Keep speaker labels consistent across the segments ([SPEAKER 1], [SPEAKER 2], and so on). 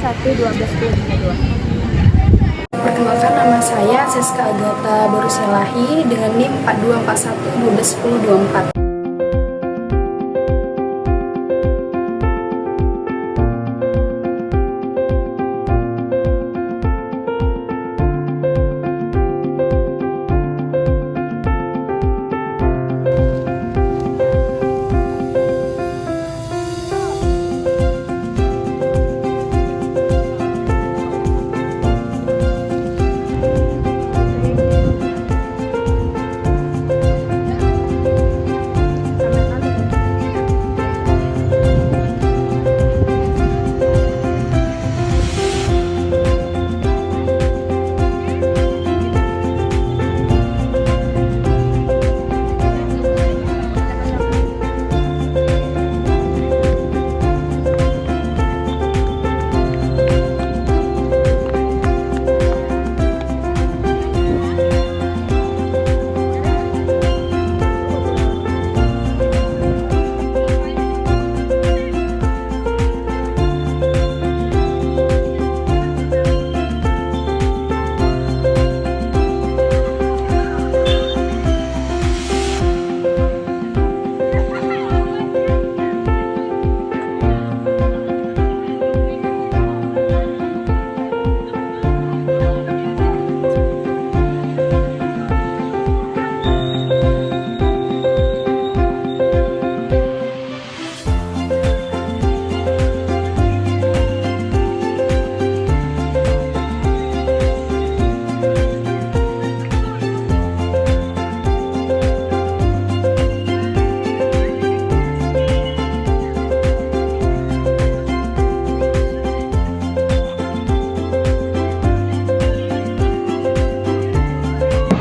[SPEAKER 1] 1 12 10 32.
[SPEAKER 2] Perkenalkan, nama saya Siska Agatha Borusilahi dengan NIM 4241 12 10 24.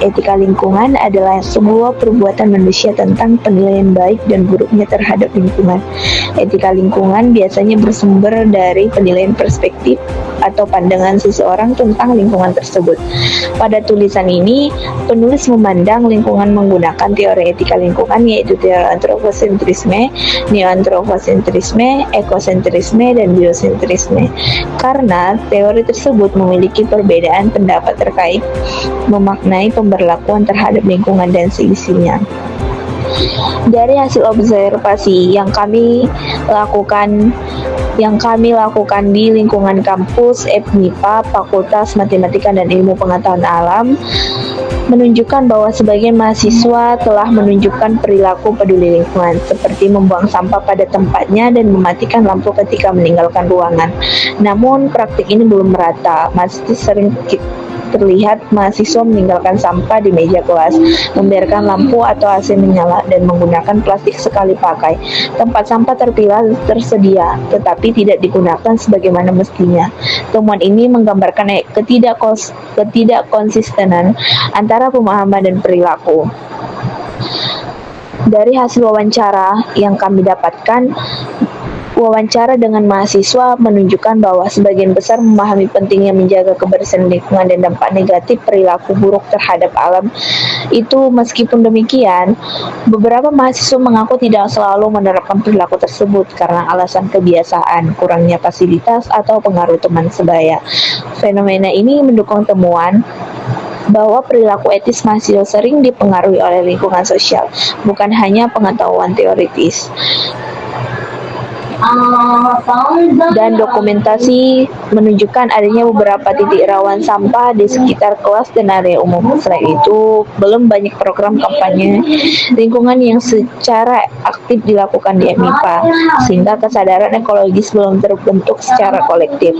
[SPEAKER 3] Etika lingkungan adalah sebuah perbuatan manusia tentang penilaian baik dan buruknya terhadap lingkungan. Etika lingkungan biasanya bersumber dari penilaian perspektif atau pandangan seseorang tentang lingkungan tersebut. Pada tulisan ini, penulis memandang lingkungan menggunakan teori etika lingkungan, yaitu teori antroposentrisme, neoantroposentrisme, ekosentrisme, dan biosentrisme. Karena teori tersebut memiliki perbedaan pendapat terkait memaknai pemberlakuan terhadap lingkungan dan seisinya. Dari hasil observasi yang kami lakukan di lingkungan kampus FMIPA, Fakultas Matematika dan Ilmu Pengetahuan Alam, menunjukkan bahwa sebagian mahasiswa telah menunjukkan perilaku peduli lingkungan, seperti membuang sampah pada tempatnya dan mematikan lampu ketika meninggalkan ruangan. Namun, praktik ini belum merata. Masih sering terlihat mahasiswa meninggalkan sampah di meja kelas, membiarkan lampu atau AC menyala, dan menggunakan plastik sekali pakai. Tempat sampah tersedia, tetapi tidak digunakan sebagaimana mestinya. Temuan ini menggambarkan ketidakkonsistenan antara pemahaman dan perilaku. Dari hasil wawancara yang kami dapatkan, wawancara dengan mahasiswa menunjukkan bahwa sebagian besar memahami pentingnya menjaga kebersihan lingkungan dan dampak negatif perilaku buruk terhadap alam itu. Meskipun demikian, beberapa mahasiswa mengaku tidak selalu menerapkan perilaku tersebut karena alasan kebiasaan, kurangnya fasilitas, atau pengaruh teman sebaya. Fenomena ini mendukung temuan bahwa perilaku etis mahasiswa sering dipengaruhi oleh lingkungan sosial, bukan hanya pengetahuan teoritis. Dan dokumentasi menunjukkan adanya beberapa titik rawan sampah di sekitar kelas dan area umum. Selain itu, belum banyak program kampanye lingkungan yang secara aktif dilakukan di MIPA, sehingga kesadaran ekologis belum terbentuk secara kolektif.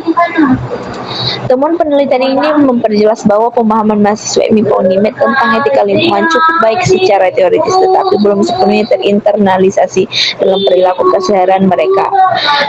[SPEAKER 3] Temuan penelitian ini memperjelas bahwa pemahaman mahasiswa MIPA Unimed tentang etika lingkungan cukup baik secara teoritis, tetapi belum sepenuhnya terinternalisasi dalam perilaku keseharian mereka.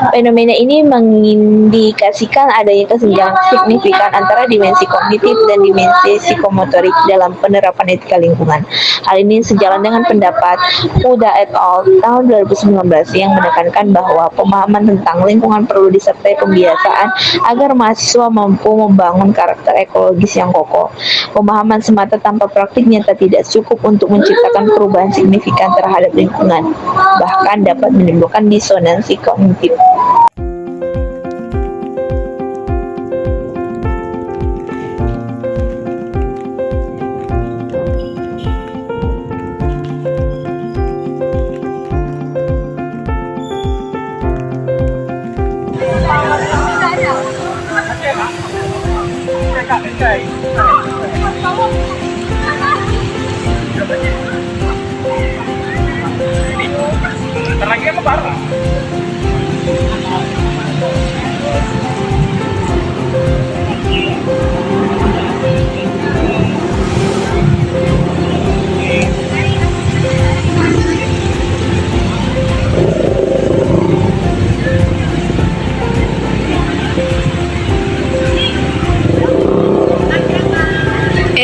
[SPEAKER 3] Fenomena ini mengindikasikan adanya kesenjangan signifikan antara dimensi kognitif dan dimensi psikomotorik dalam penerapan etika lingkungan. Hal ini sejalan dengan pendapat Uda et al. Tahun 2019 yang menekankan bahwa pemahaman tentang lingkungan perlu disertai pembiasaan agar mahasiswa mampu membangun karakter ekologis yang kokoh. Pemahaman semata tanpa praktik nyata tidak cukup untuk menciptakan perubahan signifikan terhadap lingkungan, bahkan dapat menimbulkan disonansi kognitif.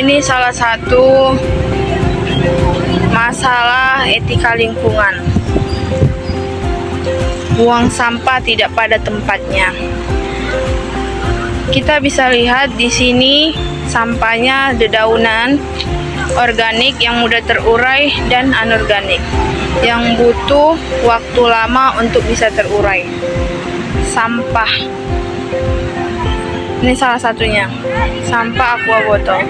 [SPEAKER 1] Ini salah satu masalah etika lingkungan. Buang sampah tidak pada tempatnya. Kita bisa lihat di sini sampahnya dedaunan, organik yang mudah terurai dan anorganik yang butuh waktu lama untuk bisa terurai. Sampah. Ini salah satunya. Sampah aqua botol.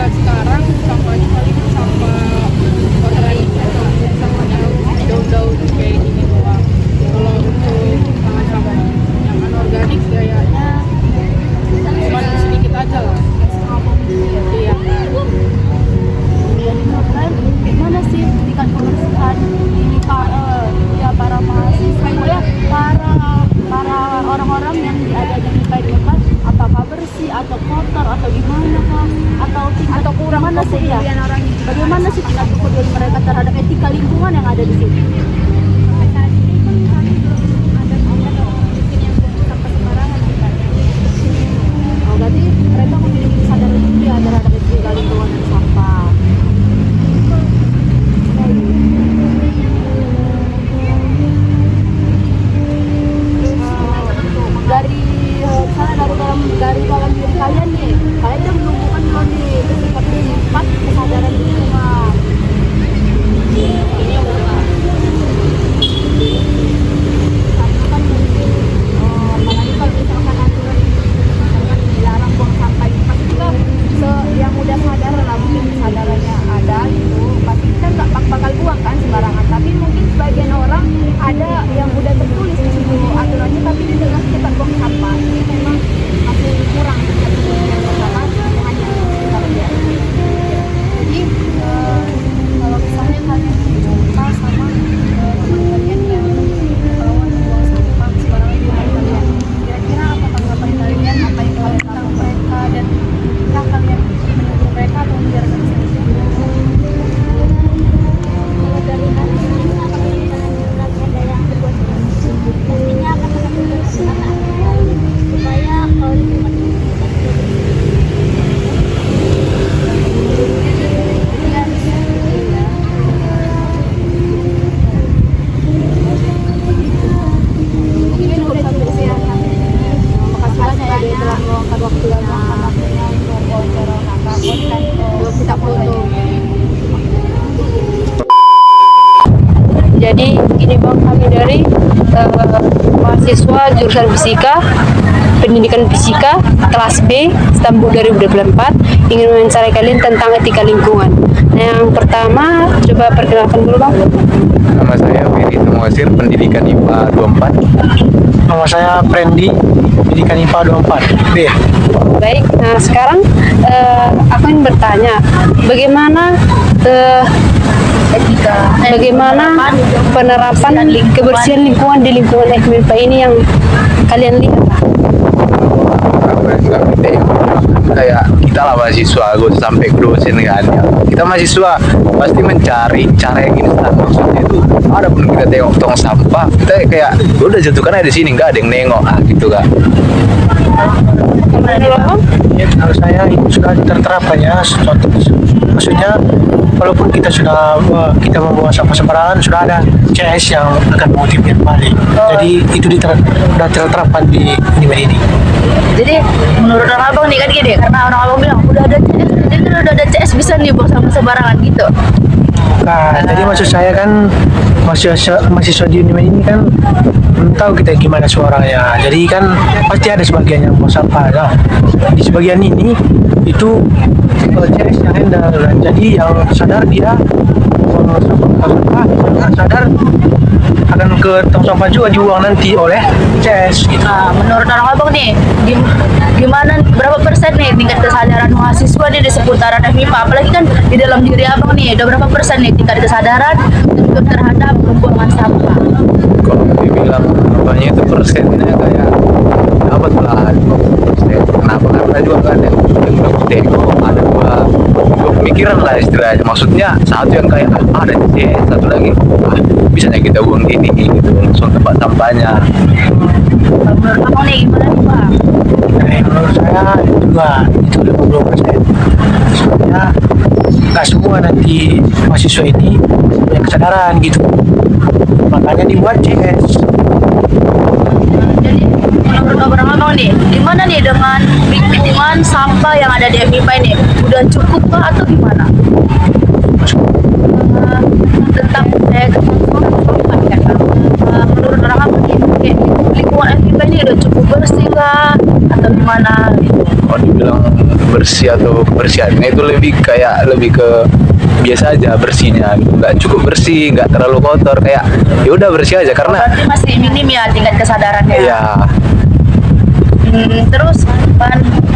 [SPEAKER 2] Sekarang sampahnya paling sampah organik, sampah daun-daun kayak gini doang. Kalau untuk sampah yang anorganik kayaknya cuma sedikit aja lah. Iya.
[SPEAKER 4] Gimana sih tingkat kebersihan ini ya para mahasiswa ya para orang-orang yang ada di IPA di depan, apakah bersih atau kotor atau gimana kah atau tingkat atau kurang mana sih ya bagaimana sih tingkat kepedulian mereka terhadap etika lingkungan yang ada di sini? Oh, berarti mereka memiliki kesadaran tinggi ya terhadap etika lingkungan dan sampah. Dari dalam diri kalian nih, kalian udah menumbuhkan belum nih seperti 4 kesadaran lingkungan. Ini yang udah satu kan mungkin apalagi kalau misalkan aturan misalkan dilarang buang sampah itu pasti kita yang udah sadar lah, mungkin kesadarannya ada gitu, pasti kita nggak bakal buang kan sembarangan. Tapi mungkin sebagian orang ada yang udah tertulis di situ aturannya tapi dia nggak cepat buang sampah. Ini memang masih kurang yang pertama hanya kita lihat. Jadi kalau misalnya kalian jumpa sama teman kalian yang bawa buang sampah sembarangan di rumah kalian, kira-kira apa tanggapan kalian, apa yang kalian tahu mereka, dan apakah kalian menegur mereka atau membiarkan saja? Kalau dari kami apabila lagi ada yang berbuat nantinya akan mengambil kesempatan supaya lingkungan ini mungkin udah cukup ya. Makasih banyak ya dia telah meluangkan waktu yang waktunya untuk wawancara kakak dan kita foto.
[SPEAKER 1] Jadi ini Bang, kami dari mahasiswa jurusan Fisika, Pendidikan Fisika kelas B Stambul 2024 ingin mewawancarai kalian tentang etika lingkungan. Yang pertama, coba perkenalkan dulu Bang.
[SPEAKER 5] Nama saya Wiri Tumuasir, Pendidikan IPA 24.
[SPEAKER 6] Nama saya Prendi, Pendidikan IPA 24 B.
[SPEAKER 1] Baik, nah sekarang aku ingin bertanya, bagaimana penerapan kebersihan lingkungan di lingkungan FMIPA ini yang kalian lihat?
[SPEAKER 5] Kayak kita lah mahasiswa, gue sampai ke dosen kan. Kita mahasiswa pasti mencari cara yang instan. Maksudnya itu ada pun kita tengok tong sampah, kita kayak udah jatuhkan aja di sini, nggak ada yang nengok gitu kan.
[SPEAKER 6] Ya, kalau saya itu sudah terterapkan ya, contoh. Maksudnya walaupun kita sudah kita membuang sampah sembarangan, sudah ada CS yang akan mengutipnya kembali. Jadi itu sudah terterapkan di ini.
[SPEAKER 4] Jadi menurut orang abang nih kan gini, karena orang abang bilang udah ada CS, jadi kan udah ada CS bisa nih buang sampah sembarangan gitu.
[SPEAKER 6] Nah, jadi maksud saya kan mahasiswa di Unimed ini kan belum tahu kita gimana suaranya. Jadi kan pasti ada sebagian yang buang sampah. Nah, di sebagian ini itu CS yang handal. Jadi yang sadar dia buang sampah, yang sadar akan ke tong sampah juga dibuang nanti oleh CS gitu.
[SPEAKER 4] Nah, menurut orang abang nih, gimana berapa persen nih tingkat kesadaran mahasiswa nih di seputaran FMIPA? Apalagi kan di dalam diri abang nih, udah berapa persen nih tingkat kesadaran terhadap pembuangan sampah?
[SPEAKER 5] Kalau dibilang apanya itu persennya kayak dapat lah 20%. Kenapa? Karena juga kan yang tengok ada dua pemikiran lah istilahnya. Maksudnya satu yang kayak ada CS, satu lagi bisanya kita buang gini gitu langsung tempat sampahnya.
[SPEAKER 4] Kalau menurut abang nih gimana nih bang?
[SPEAKER 6] Menurut saya juga itu 50%. Soalnya nggak semua nanti mahasiswa ini punya kesadaran gitu. Makanya dibuat CS.
[SPEAKER 4] Jadi menurut abang nih, gimana nih dengan hitungan sampah yang ada di MIPA ini? Udah cukup kah atau gimana? Tentang sampah kan? Menurut orang abang nih, lingkungan MIPA ini udah cukup bersih kah atau gimana? Gitu.
[SPEAKER 5] Kalau dibilang bersih atau kebersihannya itu lebih ke biasa aja bersihnya, nggak cukup bersih, nggak terlalu kotor, kayak ya udah bersih aja karena
[SPEAKER 4] Berarti masih minim ya tingkat kesadarannya.
[SPEAKER 5] ya
[SPEAKER 4] Terus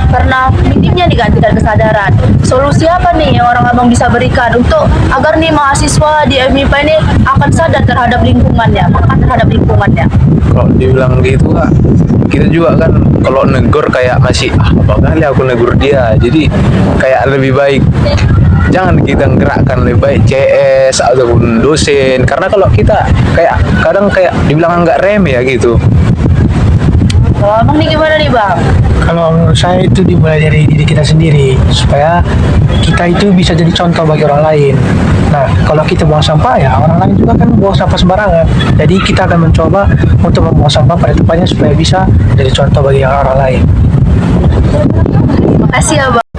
[SPEAKER 4] karena minimnya nih kan tingkat kesadaran, solusi apa nih yang orang abang bisa berikan untuk agar nih mahasiswa di MIPA ini akan sadar terhadap lingkungannya, akan terhadap lingkungannya?
[SPEAKER 5] kalau dibilang gitu Kak, kita juga kan kalau negur kayak masih apa kali aku negur dia, jadi kayak lebih baik jangan kita gerakkan, lebih baik CS ataupun dosen, karena kalau kita kayak kadang kayak dibilang nggak remeh ya gitu.
[SPEAKER 4] Kalau abang nih gimana nih bang?
[SPEAKER 6] Kalau menurut saya itu dimulai dari diri kita sendiri supaya kita itu bisa jadi contoh bagi orang lain. Nah, kalau kita buang sampah ya orang lain juga kan buang sampah sembarangan. Jadi kita akan mencoba untuk membuang sampah pada tempatnya supaya bisa jadi contoh bagi orang lain.
[SPEAKER 4] Makasih ya bang.